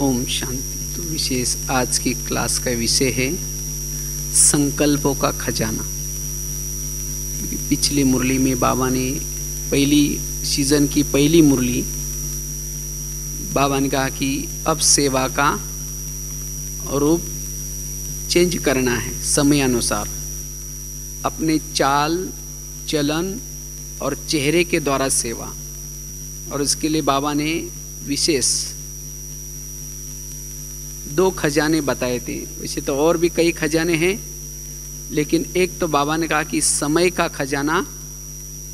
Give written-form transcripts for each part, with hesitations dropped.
ओम शांति। तो विशेष आज की क्लास का विषय है संकल्पों का खजाना। पिछली मुरली में बाबा ने पहली सीजन की पहली मुरली बाबा ने कहा कि अब सेवा का रूप चेंज करना है, समय अनुसार अपने चाल चलन और चेहरे के द्वारा सेवा। और उसके लिए बाबा ने विशेष 2 खजाने बताए थे। वैसे तो और भी कई खजाने हैं, लेकिन एक तो बाबा ने कहा कि समय का खजाना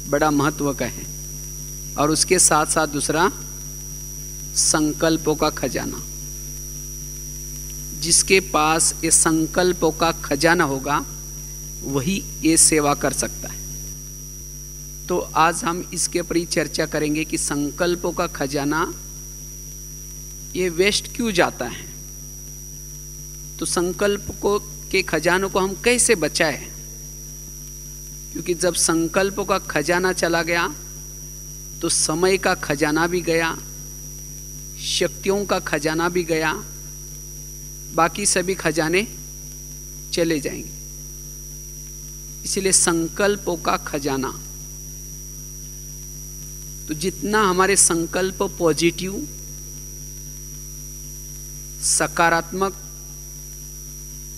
बड़ा महत्व का है, और उसके साथ साथ दूसरा संकल्पों का खजाना। जिसके पास ये संकल्पों का खजाना होगा वही ये सेवा कर सकता है। तो आज हम इसके ऊपर ही चर्चा करेंगे कि संकल्पों का खजाना ये वेस्ट क्यों जाता है। तो संकल्प को के खजानों को हम कैसे बचाएं, क्योंकि जब संकल्पों का खजाना चला गया तो समय का खजाना भी गया, शक्तियों का खजाना भी गया, बाकी सभी खजाने चले जाएंगे। इसलिए संकल्पों का खजाना, तो जितना हमारे संकल्प पॉजिटिव सकारात्मक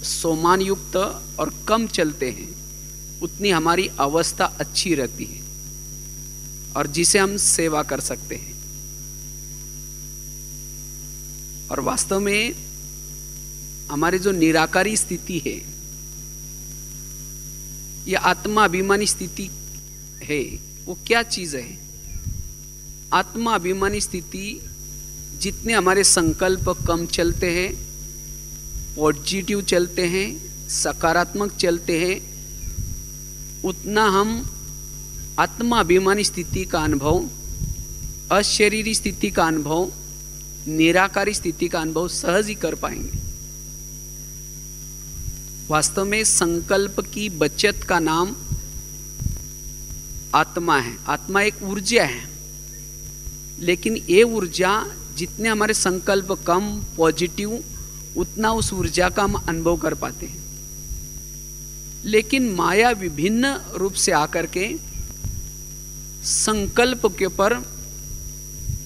सम्मान युक्त और कम चलते हैं, उतनी हमारी अवस्था अच्छी रहती है और जिसे हम सेवा कर सकते हैं। और वास्तव में हमारी जो निराकारी स्थिति है, यह आत्मा अभिमानी स्थिति है, वो क्या चीज है? आत्मा अभिमानी स्थिति, जितने हमारे संकल्प कम चलते हैं, पॉजिटिव चलते हैं, सकारात्मक चलते हैं, उतना हम आत्मा अभिमानी स्थिति का अनुभव, अशरीरी स्थिति का अनुभव, निराकारी स्थिति का अनुभव सहज ही कर पाएंगे। वास्तव में संकल्प की बचत का नाम आत्मा है। आत्मा एक ऊर्जा है, लेकिन ये ऊर्जा जितने हमारे संकल्प कम पॉजिटिव, उतना उस ऊर्जा का हम अनुभव कर पाते हैं। लेकिन माया विभिन्न रूप से आकर के संकल्प के ऊपर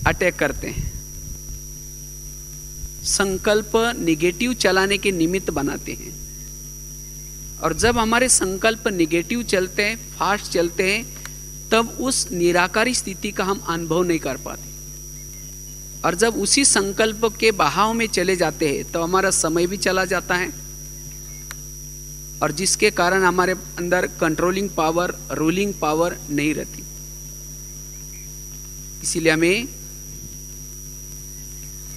अटैक करते हैं, संकल्प निगेटिव चलाने के निमित्त बनाते हैं। और जब हमारे संकल्प निगेटिव चलते हैं, फास्ट चलते हैं, तब उस निराकारी स्थिति का हम अनुभव नहीं कर पाते। और जब उसी संकल्प के बहाव में चले जाते हैं तो हमारा समय भी चला जाता है, और जिसके कारण हमारे अंदर कंट्रोलिंग पावर, रूलिंग पावर नहीं रहती। इसीलिए हमें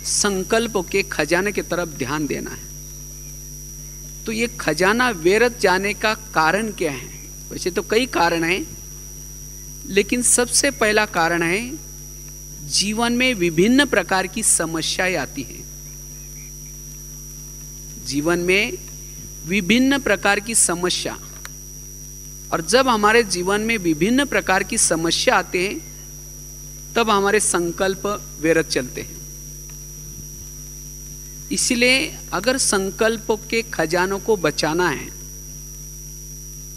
संकल्पों के खजाने की तरफ ध्यान देना है। तो ये खजाना व्यर्थ जाने का कारण क्या है? वैसे तो कई कारण हैं, लेकिन सबसे पहला कारण है जीवन में विभिन्न प्रकार की समस्याएं आती हैं। जीवन में विभिन्न प्रकार की समस्या, और जब हमारे जीवन में विभिन्न प्रकार की समस्या आते हैं तब हमारे संकल्प व्यर्थ चलते हैं। इसलिए अगर संकल्पों के खजानों को बचाना है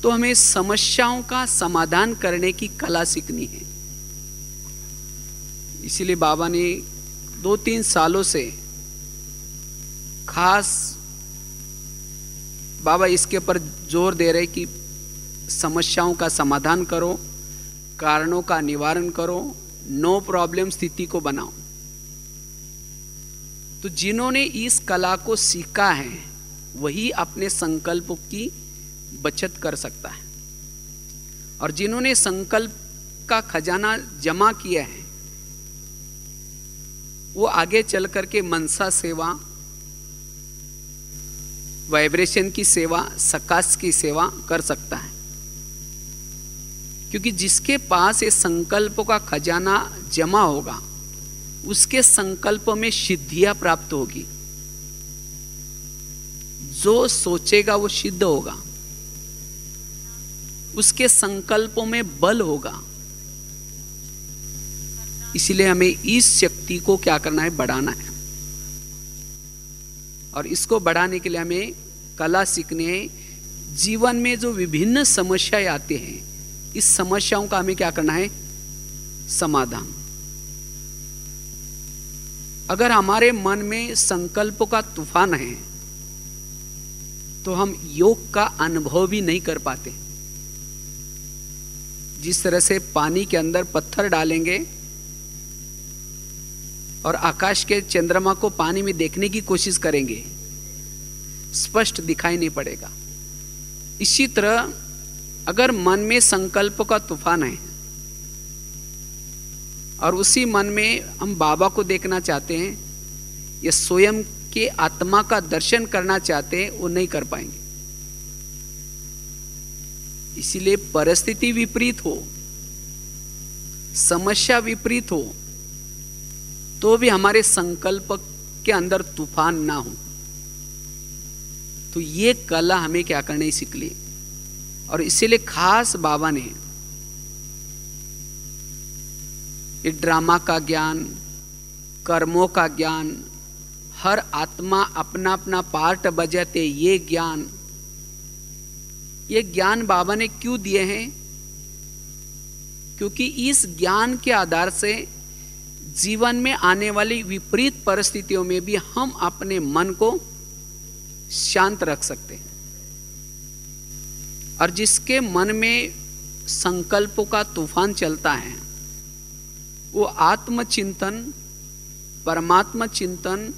तो हमें समस्याओं का समाधान करने की कला सीखनी है। इसलिए बाबा ने 2-3 सालों से खास बाबा इसके ऊपर जोर दे रहे कि समस्याओं का समाधान करो, कारणों का निवारण करो, नो प्रॉब्लम स्थिति को बनाओ। तो जिन्होंने इस कला को सीखा है वही अपने संकल्पों की बचत कर सकता है। और जिन्होंने संकल्प का खजाना जमा किया है वो आगे चल करके मनसा सेवा, वाइब्रेशन की सेवा, सकाश की सेवा कर सकता है। क्योंकि जिसके पास ये संकल्पों का खजाना जमा होगा उसके संकल्प में सिद्धियां प्राप्त होगी। जो सोचेगा वो सिद्ध होगा, उसके संकल्पों में बल होगा। इसलिए हमें इस शक्ति को क्या करना है, बढ़ाना है। और इसको बढ़ाने के लिए हमें कला सीखने, जीवन में जो विभिन्न समस्याएं आते हैं, इस समस्याओं का हमें क्या करना है? समाधान। अगर हमारे मन में संकल्पों का तूफान है तो हम योग का अनुभव भी नहीं कर पाते। जिस तरह से पानी के अंदर पत्थर डालेंगे और आकाश के चंद्रमा को पानी में देखने की कोशिश करेंगे, स्पष्ट दिखाई नहीं पड़ेगा। इसी तरह अगर मन में संकल्प का तूफान है और उसी मन में हम बाबा को देखना चाहते हैं या स्वयं के आत्मा का दर्शन करना चाहते हैं, वो नहीं कर पाएंगे। इसीलिए परिस्थिति विपरीत हो, समस्या विपरीत हो, तो भी हमारे संकल्प के अंदर तूफान ना हो। तो ये कला हमें क्या करने सीख ली। और इसीलिए खास बाबा ने ये ड्रामा का ज्ञान, कर्मों का ज्ञान, हर आत्मा अपना अपना पार्ट बजाते, ये ज्ञान बाबा ने क्यों दिए हैं? क्योंकि इस ज्ञान के आधार से जीवन में आने वाली विपरीत परिस्थितियों में भी हम अपने मन को शांत रख सकते हैं। और जिसके मन में संकल्पों का तूफान चलता है, वो आत्मचिंतन, परमात्मा चिंतन,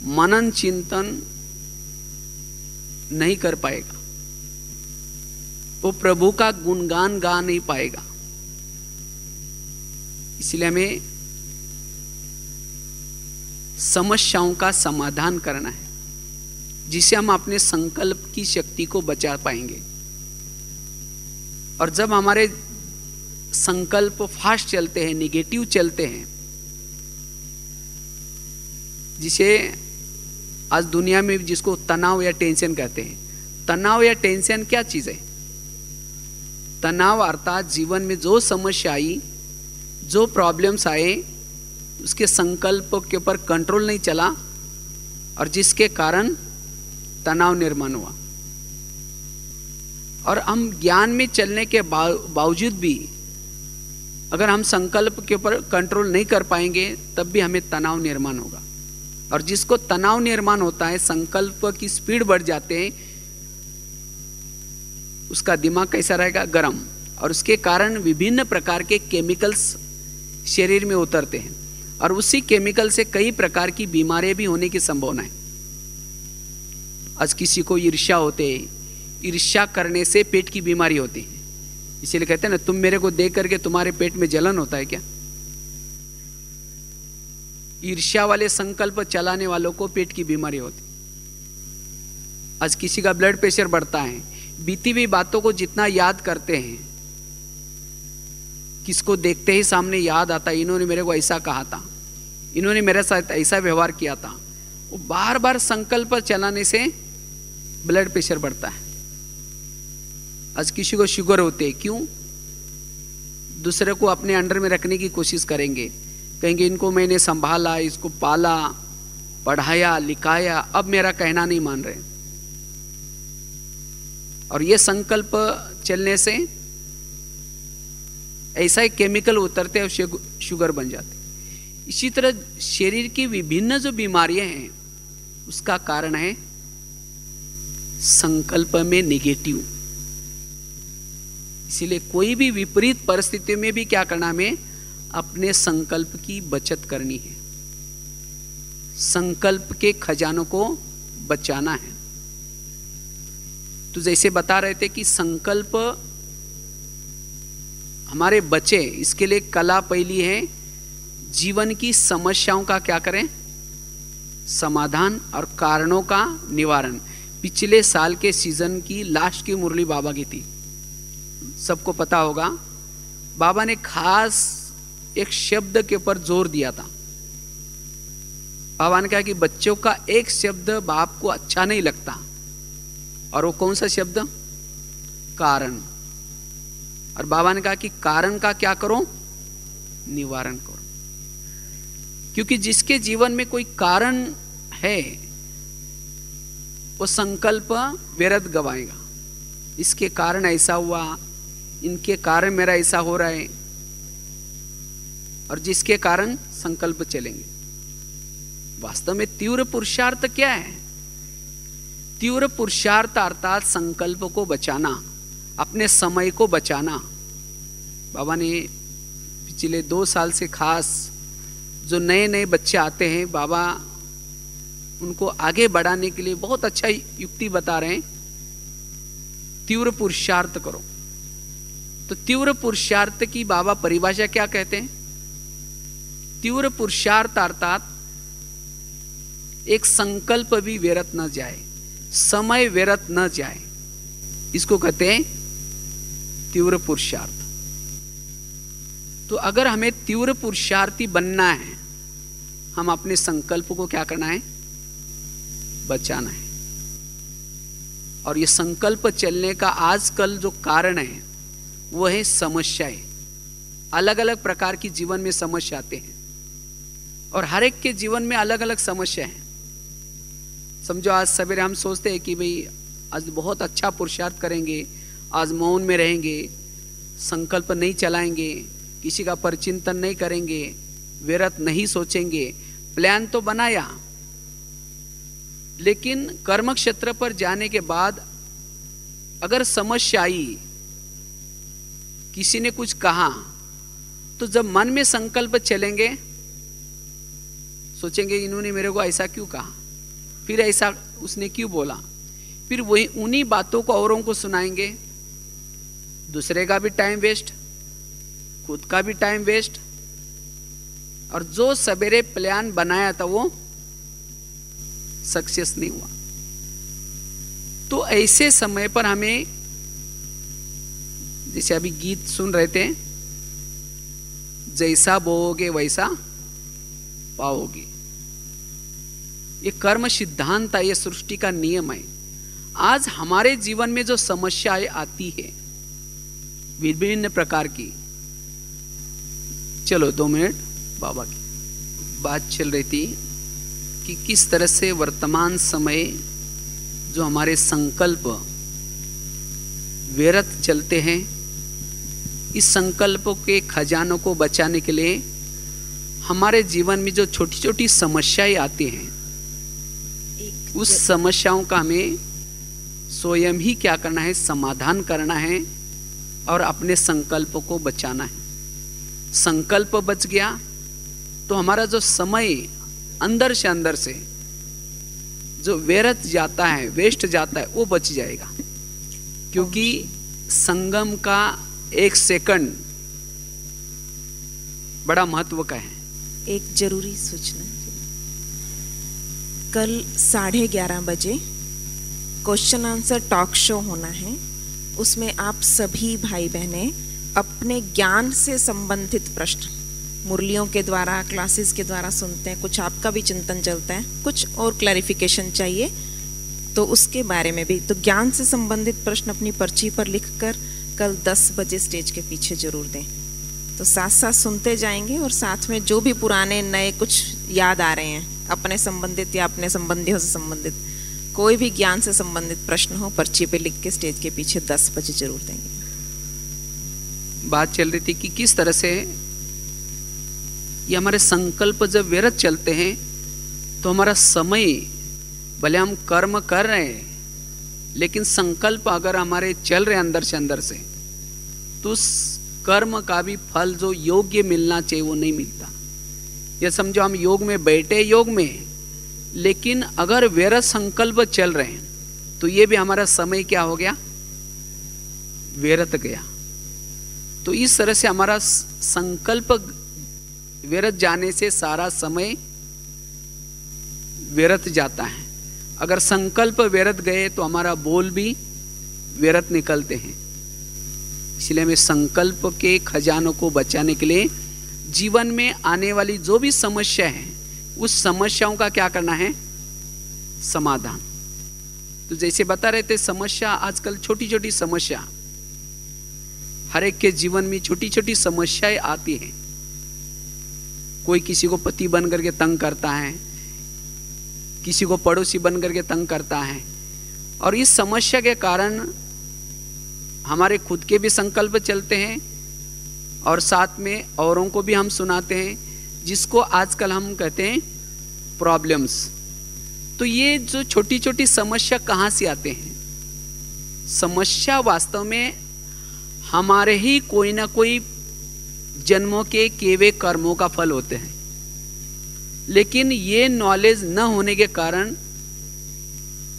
मनन चिंतन नहीं कर पाएगा। वो प्रभु का गुणगान गा नहीं पाएगा। इसलिए हमें समस्याओं का समाधान करना है, जिससे हम अपने संकल्प की शक्ति को बचा पाएंगे। और जब हमारे संकल्प फास्ट चलते हैं, निगेटिव चलते हैं, जिसे आज दुनिया में जिसको तनाव या टेंशन कहते हैं। तनाव या टेंशन क्या चीज है? तनाव अर्थात जीवन में जो समस्या आई, जो प्रॉब्लम्स आए, उसके संकल्प के ऊपर कंट्रोल नहीं चला और जिसके कारण तनाव निर्माण हुआ। और हम ज्ञान में चलने के बावजूद भी अगर हम संकल्प के ऊपर कंट्रोल नहीं कर पाएंगे, तब भी हमें तनाव निर्माण होगा। और जिसको तनाव निर्माण होता है, संकल्प की स्पीड बढ़ जाते हैं, उसका दिमाग कैसा रहेगा? गर्म। और उसके कारण विभिन्न प्रकार के केमिकल्स शरीर में उतरते हैं और उसी केमिकल से कई प्रकार की बीमारियां भी होने की संभावना है। आज किसी को ईर्ष्या होते, ईर्ष्या करने से पेट की बीमारी होती है। इसीलिए कहते हैं ना, तुम मेरे को देख करके तुम्हारे पेट में जलन होता है क्या? ईर्ष्या वाले संकल्प चलाने वालों को पेट की बीमारी होती। आज किसी का ब्लड प्रेशर बढ़ता है, बीती हुई बातों को जितना याद करते हैं, किसको देखते ही सामने याद आता है, इन्होंने मेरे को ऐसा कहा था, इन्होंने मेरे साथ ऐसा व्यवहार किया था। वो बार बार संकल्प चलाने से ब्लड प्रेशर बढ़ता है। आज किसी को शुगर होते, क्यों? दूसरे को अपने अंडर में रखने की कोशिश करेंगे, कहेंगे इनको मैंने संभाला, इसको पाला, पढ़ाया, लिखाया, अब मेरा कहना नहीं मान रहे। और ये संकल्प चलने से ऐसा ही केमिकल उतरते हैं और शुगर बन जाते। इसी तरह शरीर की विभिन्न जो बीमारियां हैं, उसका कारण है संकल्प में नेगेटिव। इसीलिए कोई भी विपरीत परिस्थिति में भी क्या करना, हमें अपने संकल्प की बचत करनी है, संकल्प के खजानों को बचाना है। तो जैसे बता रहे थे कि संकल्प हमारे बचे, इसके लिए कला पहली है, जीवन की समस्याओं का क्या करें? समाधान और कारणों का निवारण। पिछले साल के सीजन की लास्ट की मुरली बाबा की थी, सबको पता होगा। बाबा ने खास एक शब्द के ऊपर जोर दिया था। बाबा ने कहा कि बच्चों का एक शब्द बाप को अच्छा नहीं लगता, और वो कौन सा शब्द? कारण। और बाबा ने कहा कि कारण का क्या करो? निवारण करो। क्योंकि जिसके जीवन में कोई कारण है, वो संकल्प व्यर्थ गवाएगा। इसके कारण ऐसा हुआ, इनके कारण मेरा ऐसा हो रहा है, और जिसके कारण संकल्प चलेंगे। वास्तव में तीव्र पुरुषार्थ क्या है? तीव्र पुरुषार्थ अर्थात संकल्प को बचाना, अपने समय को बचाना। बाबा ने पिछले 2 साल से खास जो नए नए बच्चे आते हैं, बाबा उनको आगे बढ़ाने के लिए बहुत अच्छा युक्ति बता रहे हैं, तीव्र पुरुषार्थ करो। तो तीव्र पुरुषार्थ की बाबा परिभाषा क्या कहते हैं? तीव्र पुरुषार्थ अर्थात एक संकल्प भी व्यर्थ न जाए, समय व्यर्थ न जाए, इसको कहते हैं तीव्र पुरुषार्थ। तो अगर हमें तीव्र पुरुषार्थी बनना है, हम अपने संकल्प को क्या करना है? बचाना है। और ये संकल्प चलने का आजकल जो कारण है वो है समस्याएं। अलग अलग प्रकार की जीवन में समस्या आते हैं, और हर एक के जीवन में अलग अलग समस्या है। समझो आज सवेरे हम सोचते हैं कि भाई आज बहुत अच्छा पुरुषार्थ करेंगे, आज मौन में रहेंगे, संकल्प नहीं चलाएंगे, किसी का परिचिंतन नहीं करेंगे, व्यर्थ नहीं सोचेंगे। प्लान तो बनाया, लेकिन कर्म क्षेत्र पर जाने के बाद अगर समस्या आई, किसी ने कुछ कहा, तो जब मन में संकल्प चलेंगे, सोचेंगे इन्होंने मेरे को ऐसा क्यों कहा, फिर ऐसा उसने क्यों बोला, फिर वही उन्हीं बातों को औरों को सुनाएंगे। दूसरे का भी टाइम वेस्ट, खुद का भी टाइम वेस्ट, और जो सवेरे प्लान बनाया था वो सक्सेस नहीं हुआ। तो ऐसे समय पर हमें, जैसे अभी गीत सुन रहे थे, जैसा बोओगे वैसा पाओगे, ये कर्म सिद्धांत है, ये सृष्टि का नियम है। आज हमारे जीवन में जो समस्याएं आती है विभिन्न प्रकार की, चलो 2 मिनट, बाबा की बात चल रही थी कि किस तरह से वर्तमान समय जो हमारे संकल्प व्यर्थ चलते हैं, इस संकल्पों के खजानों को बचाने के लिए हमारे जीवन में जो छोटी छोटी समस्याएं आती हैं, उस समस्याओं का हमें स्वयं ही क्या करना है? समाधान करना है और अपने संकल्प को बचाना है। संकल्प बच गया तो हमारा जो समय अंदर से जो व्यर्थ जाता है, वेस्ट जाता है, वो बच जाएगा। क्योंकि संगम का 1 सेकंड बड़ा महत्व का है। एक जरूरी सूचना, कल 11:30 बजे क्वेश्चन आंसर टॉक शो होना है। उसमें आप सभी भाई बहनें अपने ज्ञान से संबंधित प्रश्न मुरलियों के द्वारा, क्लासेस के द्वारा सुनते हैं, कुछ आपका भी चिंतन चलता है, कुछ और क्लैरिफिकेशन चाहिए, तो उसके बारे में भी, तो ज्ञान से संबंधित प्रश्न अपनी पर्ची पर लिखकर कल 10 बजे स्टेज के पीछे जरूर दें। तो साथ साथ सुनते जाएंगे, और साथ में जो भी पुराने नए कुछ याद आ रहे हैं, अपने संबंधित या अपने संबंधियों से संबंधित कोई भी ज्ञान से संबंधित प्रश्न हो, पर्ची पे लिख के स्टेज के पीछे 10 बजे जरूर देंगे। बात चल रही थी कि किस तरह से ये हमारे संकल्प जब व्यर्थ चलते हैं तो हमारा समय, भले हम कर्म कर रहे हैं, लेकिन संकल्प अगर हमारे चल रहे अंदर से, तो उस कर्म का भी फल जो योग्य मिलना चाहिए वो नहीं मिलता। ये समझो हम योग में बैठे, योग में, लेकिन अगर व्यर्थ संकल्प चल रहे हैं तो ये भी हमारा समय क्या हो गया? व्यर्थ गया। तो इस तरह से हमारा संकल्प व्यर्थ जाने से सारा समय व्यर्थ जाता है। अगर संकल्प व्यर्थ गए तो हमारा बोल भी व्यर्थ निकलते हैं। इसलिए हमें संकल्प के खजानों को बचाने के लिए जीवन में आने वाली जो भी समस्या है, उस समस्याओं का क्या करना है? समाधान। तो जैसे बता रहे थे, समस्या आजकल छोटी छोटी समस्या, हर एक के जीवन में छोटी छोटी समस्याएं आती हैं। कोई किसी को पति बन करके तंग करता है, किसी को पड़ोसी बन करके तंग करता है, और इस समस्या के कारण हमारे खुद के भी संकल्प चलते हैं और साथ में औरों को भी हम सुनाते हैं, जिसको आजकल हम कहते हैं प्रॉब्लम्स। तो ये जो छोटी छोटी समस्या कहाँ से आते हैं? समस्या वास्तव में हमारे ही कोई ना कोई जन्मों के किए हुए कर्मों का फल होते हैं, लेकिन ये नॉलेज न होने के कारण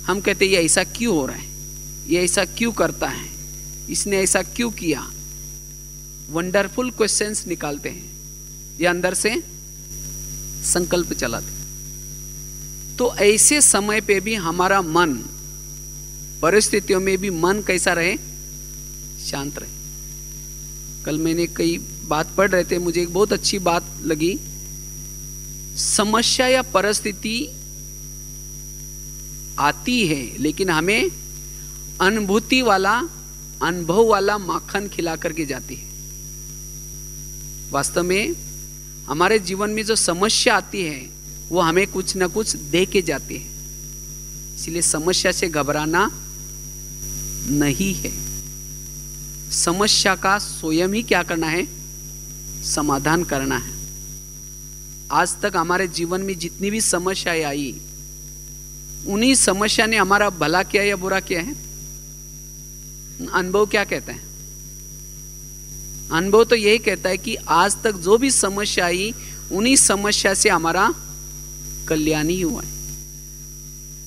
हम कहते हैं ये ऐसा क्यों हो रहा है, ये ऐसा क्यों करता है, इसने ऐसा क्यों किया। वंडरफुल क्वेश्चंस निकालते हैं, ये अंदर से संकल्प चलाते। तो ऐसे समय पे भी हमारा मन, परिस्थितियों में भी मन कैसा रहे? शांत रहे। कल मैंने कई बात पढ़ रहे थे, मुझे एक बहुत अच्छी बात लगी। समस्या या परिस्थिति आती है, लेकिन हमें अनुभूति वाला, अनुभव वाला माखन खिला करके जाती है। वास्तव में हमारे जीवन में जो समस्या आती है वो हमें कुछ न कुछ दे के जाती है। इसलिए समस्या से घबराना नहीं है। समस्या का स्वयं ही क्या करना है? समाधान करना है। आज तक हमारे जीवन में जितनी भी समस्याएं आई, उन्हीं समस्या ने हमारा भला किया या बुरा किया है? अनुभव क्या कहता है? अनुभव तो यही कहता है कि आज तक जो भी समस्या आई, उन्हीं समस्या से हमारा कल्याण ही हुआ है।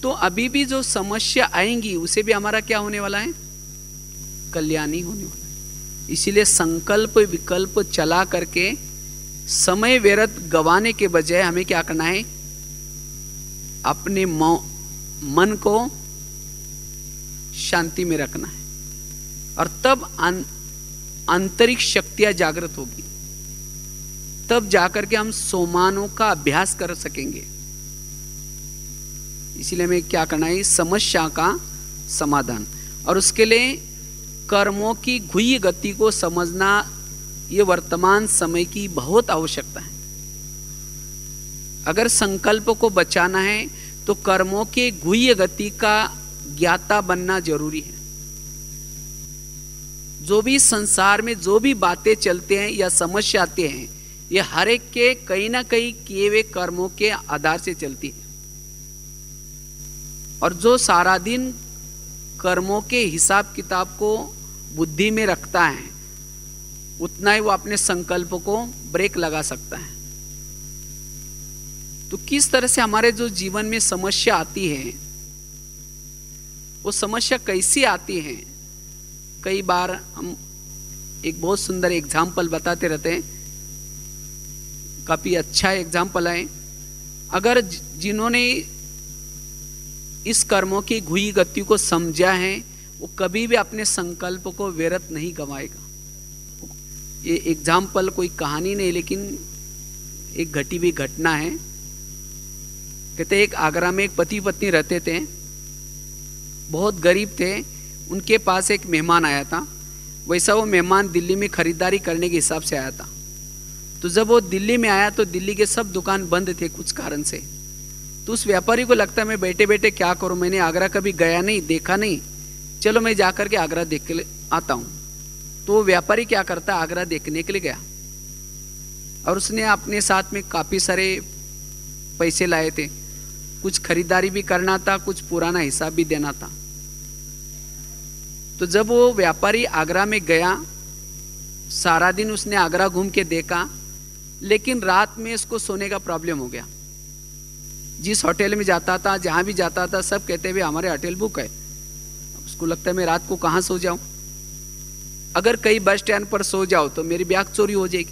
तो अभी भी जो समस्या आएंगी उसे भी हमारा क्या होने वाला है? कल्याण ही होने वाला है। इसीलिए संकल्प विकल्प चला करके समय व्यर्थ गवाने के बजाय हमें क्या करना है? अपने मन को शांति में रखना है, और तब आंतरिक शक्तियां जागृत होगी। तब जाकर के हम सोमानों का अभ्यास कर सकेंगे। इसीलिए हमें क्या करना है? समस्या का समाधान, और उसके लिए कर्मों की घुई गति को समझना, ये वर्तमान समय की बहुत आवश्यकता है। अगर संकल्प को बचाना है तो कर्मों के घुई गति का ज्ञाता बनना जरूरी है। जो भी संसार में जो भी बातें चलते हैं या समस्या आते हैं, ये हर एक के कहीं ना कहीं किए हुए कर्मों के आधार से चलती है। और जो सारा दिन कर्मों के हिसाब किताब को बुद्धि में रखता है, उतना ही वो अपने संकल्प को ब्रेक लगा सकता है। तो किस तरह से हमारे जो जीवन में समस्या आती है, वो समस्या कैसी आती है? कई बार हम एक बहुत सुंदर एग्जाम्पल बताते रहते हैं, काफी अच्छा एग्जाम्पल है। अगर जिन्होंने इस कर्मों की घुई गति को समझा है, वो कभी भी अपने संकल्प को व्यर्थ नहीं गवाएगा। ये एग्जाम्पल कोई कहानी नहीं, लेकिन एक घटी हुई घटना है। कहते एक आगरा में एक पति पत्नी रहते थे, बहुत गरीब थे। उनके पास एक मेहमान आया था। वैसा वो मेहमान दिल्ली में खरीदारी करने के हिसाब से आया था। तो जब वो दिल्ली में आया तो दिल्ली के सब दुकान बंद थे कुछ कारण से। तो उस व्यापारी को लगता है मैं बैठे बैठे क्या करूं, मैंने आगरा कभी गया नहीं, देखा नहीं, चलो मैं जाकर के आगरा देख के आता हूं। तो वो व्यापारी क्या करता है, आगरा देखने के लिए गया, और उसने अपने साथ में काफी सारे पैसे लाए थे। कुछ खरीदारी भी करना था, कुछ पुराना हिसाब भी देना था। तो जब वो व्यापारी आगरा में गया, सारा दिन उसने आगरा घूम के देखा, लेकिन रात में इसको सोने का प्रॉब्लम हो गया। जिस होटल में जाता था, जहां भी जाता था, सब कहते हुए हमारे होटल बुक है। उसको लगता है मैं रात को कहां सो जाऊं, अगर कहीं बस स्टैंड पर सो जाओ तो मेरी बैग चोरी हो जाएगी,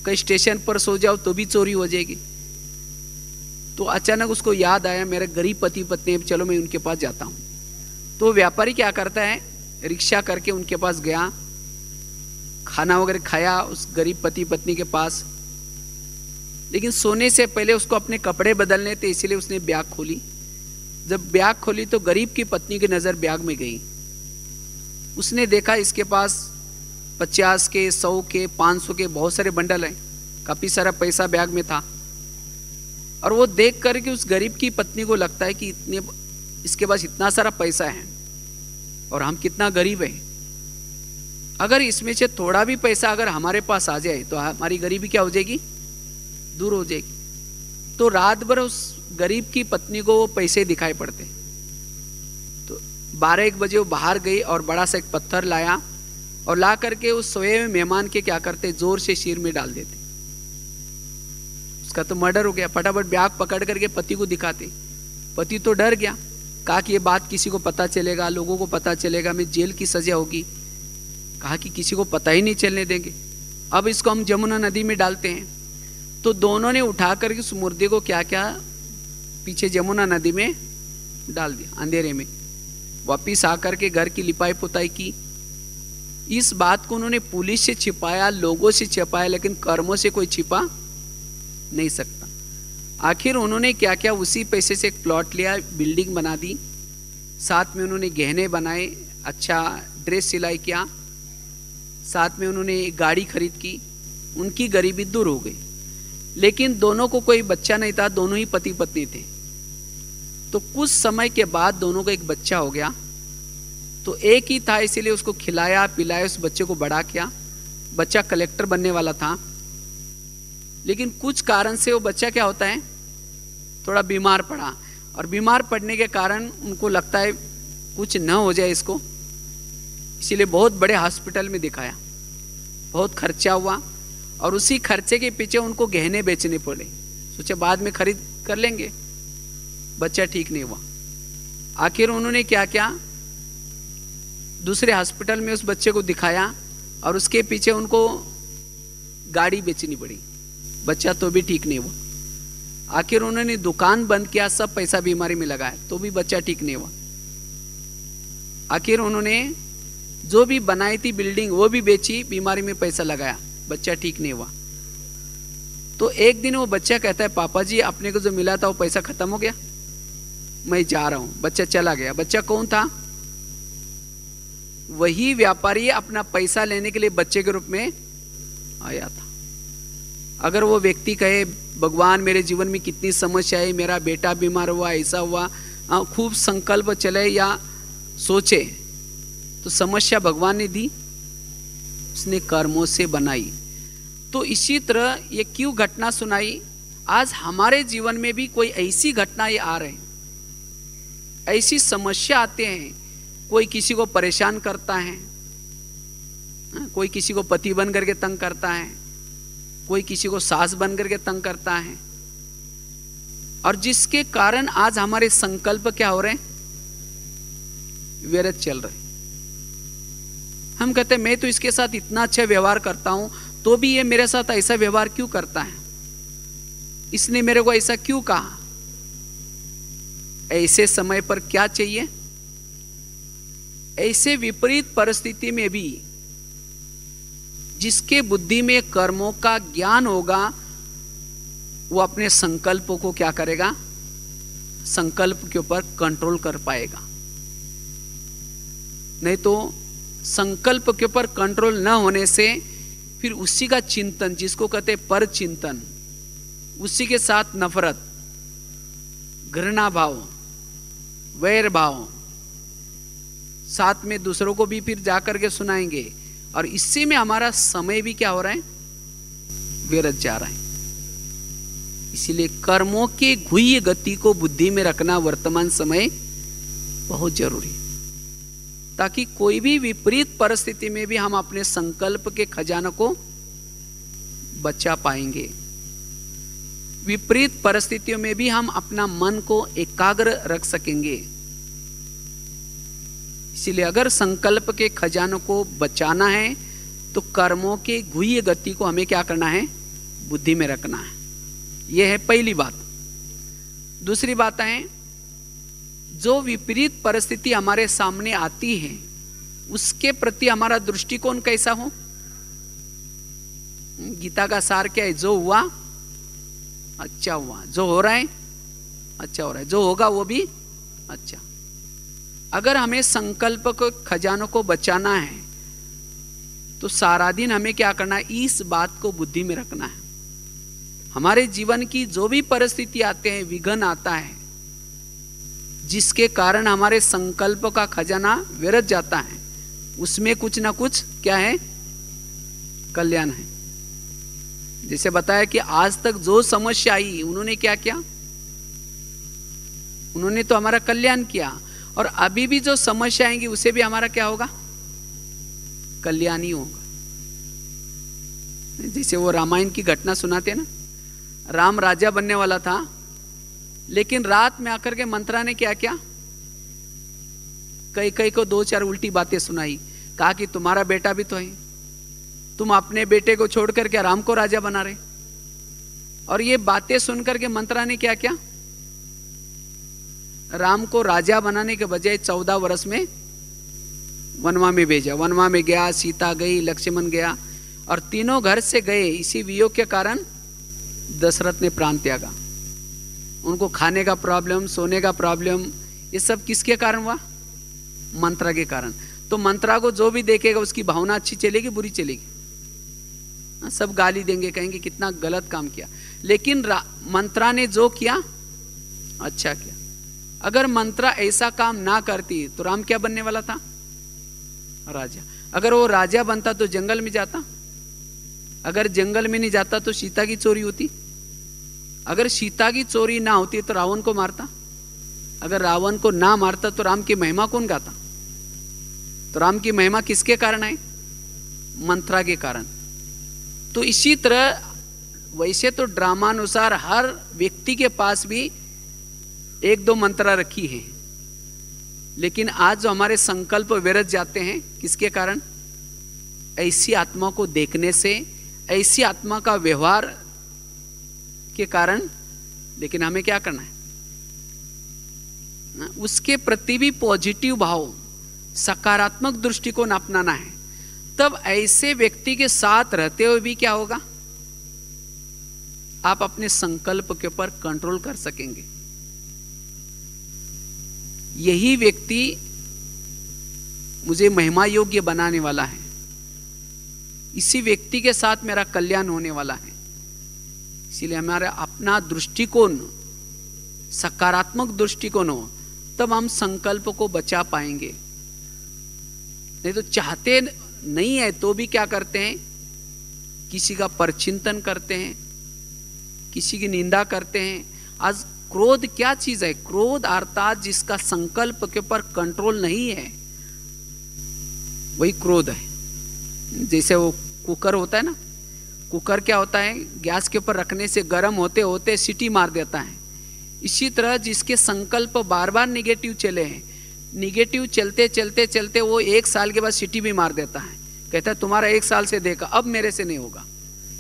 कहीं स्टेशन पर सो जाओ तो भी चोरी हो जाएगी। तो अचानक उसको याद आया मेरे गरीब पति पत्नी, चलो मैं उनके पास जाता हूं। तो व्यापारी क्या करता है, रिक्शा करके उनके पास गया, खाना वगैरह खाया उस गरीब पति पत्नी के पास। लेकिन सोने से पहले उसको अपने कपड़े बदलने थे, इसलिए उसने बैग खोली। जब बैग खोली तो गरीब की पत्नी की नजर बैग में गई। उसने देखा इसके पास 50 के, 100 के, 500 के बहुत सारे बंडल हैं, काफी सारा पैसा बैग में था। और वो देख करके उस गरीब की पत्नी को लगता है कि इतने इसके पास इतना सारा पैसा है और हम कितना गरीब हैं। अगर इसमें से थोड़ा भी पैसा अगर हमारे पास आ जाए तो हमारी गरीबी क्या हो जाएगी, दूर हो जाएगी। तो रात भर उस गरीब की पत्नी को वो पैसे दिखाई पड़ते। तो 12-1 बजे वो बाहर गई और बड़ा सा एक पत्थर लाया और ला करके उस सोए हुए मेहमान के क्या करते, जोर से सिर में डाल देते। उसका तो मर्डर हो गया। फटाफट बैग पकड़ करके पति को दिखाते। पति तो डर गया, कहा कि ये बात किसी को पता चलेगा, लोगों को पता चलेगा, मैं जेल की सजा होगी। कहा कि किसी को पता ही नहीं चलने देंगे, अब इसको हम जमुना नदी में डालते हैं। तो दोनों ने उठा करके उस मुर्दे को क्या क्या पीछे जमुना नदी में डाल दिया अंधेरे में। वापिस आकर के घर की लिपाई पुताई की। इस बात को उन्होंने पुलिस से छिपाया, लोगों से छिपाया, लेकिन कर्मों से कोई छिपा नहीं सकता। आखिर उन्होंने क्या क्या, उसी पैसे से एक प्लॉट लिया, बिल्डिंग बना दी, साथ में उन्होंने गहने बनाए, अच्छा ड्रेस सिलाई किया, साथ में उन्होंने एक गाड़ी खरीद की। उनकी गरीबी दूर हो गई। लेकिन दोनों को कोई बच्चा नहीं था, दोनों ही पति पत्नी थे। तो कुछ समय के बाद दोनों को एक बच्चा हो गया। तो एक ही था, इसीलिए उसको खिलाया पिलाया, उस बच्चे को बड़ा किया। बच्चा कलेक्टर बनने वाला था, लेकिन कुछ कारण से वो बच्चा क्या होता है, थोड़ा बीमार पड़ा। और बीमार पड़ने के कारण उनको लगता है कुछ न हो जाए इसको, इसीलिए बहुत बड़े हॉस्पिटल में दिखाया। बहुत खर्चा हुआ और उसी खर्चे के पीछे उनको गहने बेचने पड़े। सोचे बाद में खरीद कर लेंगे, बच्चा ठीक नहीं हुआ। आखिर उन्होंने क्या क्या, दूसरे हॉस्पिटल में उस बच्चे को दिखाया और उसके पीछे उनको गाड़ी बेचनी पड़ी। बच्चा तो भी ठीक नहीं हुआ। आखिर उन्होंने दुकान बंद किया, सब पैसा बीमारी में लगाया, तो भी बच्चा ठीक नहीं हुआ। आखिर उन्होंने जो भी बनाई थी बिल्डिंग वो भी बेची, बीमारी में पैसा लगाया, बच्चा ठीक नहीं हुआ। तो एक दिन वो बच्चा कहता है, पापा जी अपने को जो मिला था वो पैसा खत्म हो गया, मैं जा रहा हूं। बच्चा चला गया। बच्चा कौन था? वही व्यापारी अपना पैसा लेने के लिए बच्चे के रूप में आया था। अगर वो व्यक्ति कहे, भगवान मेरे जीवन में कितनी समस्या है, मेरा बेटा बीमार हुआ, ऐसा हुआ, खूब संकल्प चले या सोचे, तो समस्या भगवान ने दी, उसने कर्मों से बनाई। तो इसी तरह ये क्यों घटना सुनाई, आज हमारे जीवन में भी कोई ऐसी घटना ये आ रहे, ऐसी समस्या आते हैं। कोई किसी को परेशान करता है, कोई किसी को पति बन करके तंग करता है, कोई किसी को सास बन करके तंग करता है, और जिसके कारण आज हमारे संकल्प क्या हो रहे हैं, व्यर्थ चल रहे। हम कहते हैं मैं तो इसके साथ इतना अच्छा व्यवहार करता हूं, तो भी ये मेरे साथ ऐसा व्यवहार क्यों करता है, इसने मेरे को ऐसा क्यों कहा। ऐसे समय पर क्या चाहिए, ऐसे विपरीत परिस्थिति में भी जिसके बुद्धि में कर्मों का ज्ञान होगा, वो अपने संकल्पों को क्या करेगा, संकल्प के ऊपर कंट्रोल कर पाएगा। नहीं तो संकल्प के ऊपर कंट्रोल न होने से फिर उसी का चिंतन, जिसको कहते हैं पर चिंतन, उसी के साथ नफरत, घृणा भाव, वैर भाव, साथ में दूसरों को भी फिर जाकर के सुनाएंगे, और इससे में हमारा समय भी क्या हो रहा है, व्यर्थ जा रहा है। इसीलिए कर्मों के गुह्य गति को बुद्धि में रखना वर्तमान समय बहुत जरूरी है, ताकि कोई भी विपरीत परिस्थिति में भी हम अपने संकल्प के खजाने को बचा पाएंगे। विपरीत परिस्थितियों में भी हम अपना मन को एकाग्र रख सकेंगे। इसीलिए अगर संकल्प के खजानों को बचाना है तो कर्मों के गुह्य गति को हमें क्या करना है, बुद्धि में रखना है। यह है पहली बात। दूसरी बात है, जो विपरीत परिस्थिति हमारे सामने आती है उसके प्रति हमारा दृष्टिकोण कैसा हो। गीता का सार क्या है, जो हुआ अच्छा हुआ, जो हो रहा है अच्छा हो रहा है, जो होगा वो भी अच्छा। अगर हमें संकल्प को खजानों को बचाना है तो सारा दिन हमें क्या करना है, इस बात को बुद्धि में रखना है। हमारे जीवन की जो भी परिस्थिति आते हैं, विघ्न आता है, जिसके कारण हमारे संकल्प का खजाना व्यर्थ जाता है, उसमें कुछ ना कुछ क्या है, कल्याण है। जैसे बताया कि आज तक जो समस्या आई उन्होंने क्या किया, उन्होंने तो हमारा कल्याण किया, और अभी भी जो समस्या आएंगी उसे भी हमारा क्या होगा, कल्याण ही होगा। जैसे वो रामायण की घटना सुनाते हैं ना, राम राजा बनने वाला था, लेकिन रात में आकर के मंत्रा ने क्या किया, कई को 2-4 उल्टी बातें सुनाई, कहा कि तुम्हारा बेटा भी तो है, तुम अपने बेटे को छोड़कर क्या राम को राजा बना रहे। और ये बातें सुनकर के मंत्रा ने क्या किया, राम को राजा बनाने के बजाय 14 वर्ष में वनवा में भेजा। वनवा में गया, सीता गई, लक्ष्मण गया, और तीनों घर से गए। इसी वियोग के कारण दशरथ ने प्राण त्यागा। उनको खाने का प्रॉब्लम, सोने का प्रॉब्लम, ये सब किसके कारण हुआ, मंत्रा के कारण। तो मंत्रा को जो भी देखेगा उसकी भावना अच्छी चलेगी, बुरी चलेगी, सब गाली देंगे, कहेंगे कितना गलत काम किया। लेकिन मंत्रा ने जो किया अच्छा किया। अगर मंत्रा ऐसा काम ना करती तो राम क्या बनने वाला था, राजा। अगर वो राजा बनता तो जंगल में जाता, अगर जंगल में नहीं जाता तो सीता की चोरी होती, अगर सीता की चोरी ना होती तो रावण को मारता, अगर रावण को ना मारता तो राम की महिमा कौन गाता। तो राम की महिमा किसके कारण है, मंत्रा के कारण। तो इसी तरह वैसे तो ड्रामानुसार हर व्यक्ति के पास भी 1-2 मंत्रा रखी है, लेकिन आज जो हमारे संकल्प व्यर्थ जाते हैं किसके कारण, ऐसी आत्मा को देखने से, ऐसी आत्मा का व्यवहार के कारण। लेकिन हमें क्या करना है, उसके प्रति भी पॉजिटिव भाव, सकारात्मक दृष्टिकोण अपनाना है। तब ऐसे व्यक्ति के साथ रहते हुए भी क्या होगा, आप अपने संकल्प के ऊपर कंट्रोल कर सकेंगे। यही व्यक्ति मुझे महिमा योग्य बनाने वाला है, इसी व्यक्ति के साथ मेरा कल्याण होने वाला है। इसीलिए हमारा अपना दृष्टिकोण सकारात्मक दृष्टिकोण हो, तब हम संकल्प को बचा पाएंगे। नहीं तो चाहते नहीं है तो भी क्या करते हैं, किसी का परचिंतन करते हैं, किसी की निंदा करते हैं। आज क्रोध क्या चीज है, क्रोध अर्थात जिसका संकल्प के ऊपर कंट्रोल नहीं है, वही क्रोध है। जैसे वो कुकर होता है ना, कुकर क्या होता है, गैस के ऊपर रखने से गर्म होते होते सीटी मार देता है। इसी तरह जिसके संकल्प बार बार निगेटिव चले हैं, निगेटिव चलते चलते चलते वो 1 साल के बाद सीटी भी मार देता है, कहता है तुम्हारा 1 साल से देखा, अब मेरे से नहीं होगा।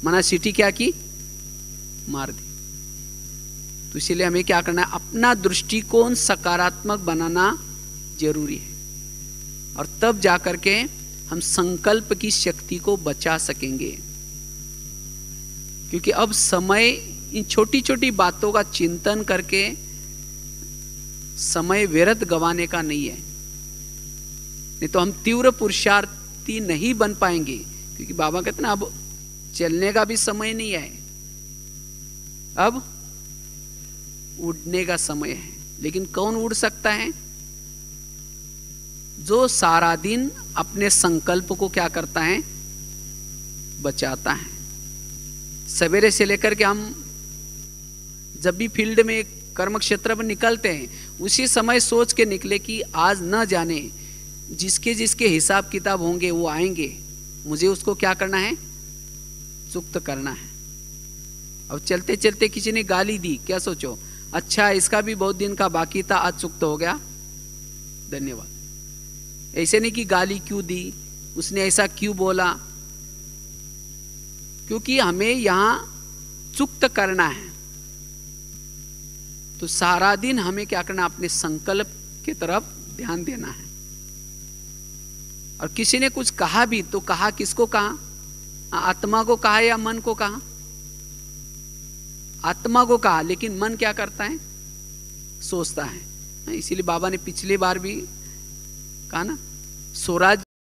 माना सीटी क्या की, मार दी। तो इसीलिए हमें क्या करना है, अपना दृष्टिकोण सकारात्मक बनाना जरूरी है, और तब जाकर के हम संकल्प की शक्ति को बचा सकेंगे। क्योंकि अब समय इन छोटी छोटी बातों का चिंतन करके समय व्यर्थ गंवाने का नहीं है। नहीं तो हम तीव्र पुरुषार्थी नहीं बन पाएंगे, क्योंकि बाबा कहते ना अब चलने का भी समय नहीं है, अब उड़ने का समय है। लेकिन कौन उड़ सकता है, जो सारा दिन अपने संकल्प को क्या करता है, बचाता है। सवेरे से लेकर के हम जब भी फील्ड में कर्म क्षेत्र पर निकलते हैं, उसी समय सोच के निकले कि आज न जाने जिसके जिसके हिसाब किताब होंगे वो आएंगे, मुझे उसको क्या करना है, चुक्त करना है। अब चलते चलते किसी ने गाली दी, क्या सोचो, अच्छा इसका भी बहुत दिन का बाकी था, आज चुक्त हो गया, धन्यवाद। ऐसे नहीं कि गाली क्यों दी, उसने ऐसा क्यों बोला, क्योंकि हमें यहां चुक्त करना है। तो सारा दिन हमें क्या करना, अपने संकल्प की तरफ ध्यान देना है। और किसी ने कुछ कहा भी तो कहा किसको कहा, आत्मा को कहा या मन को कहा, आत्मा को कहा, लेकिन मन क्या करता है, सोचता है। इसीलिए बाबा ने पिछली बार भी कहा ना, स्वराज